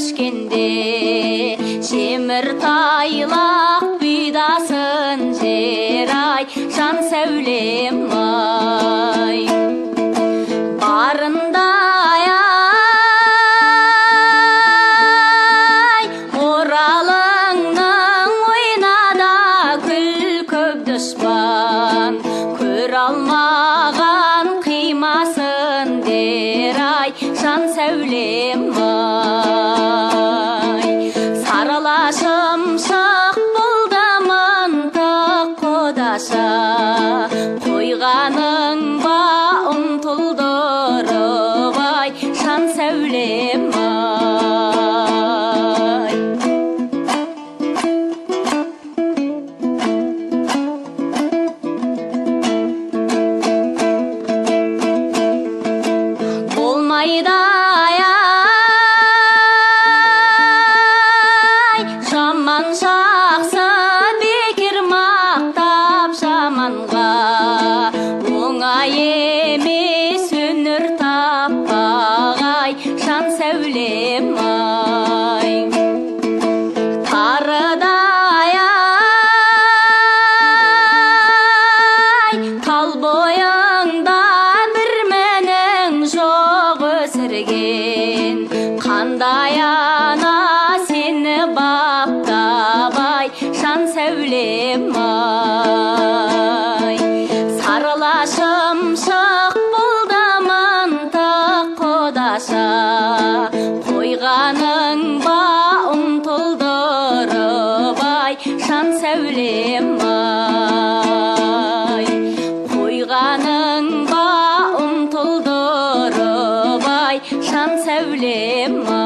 өскенде, жемір тайлақ бұйдасын жер-ай, жан сәулем ай. Барындай ай, оралыңның ойнада күл көп дұшпан, көр алмаған қимасын дер-ай, жан сәулем ай. Сарыла шымшық болды мынтық қодаша, қойғаның ба ұмтылдырып ай, жан сәулем ай. Болмайды ай, жаман жақсы бекер мақтап жаманға, оңай емес өнер таппақ ай, жан сәулем ай. Тарыдай ай, тал бойыңда бір менің жоқ өсірген, қандай ана сені баптап ай, жан сәулем ай. Сарыла шымшық болды мынтық қодаша, қойғаның ба ұмтылдырып ай, жан сәулем ай. Қойғаның ба ұмтылдырып ай, жан сәулем ай.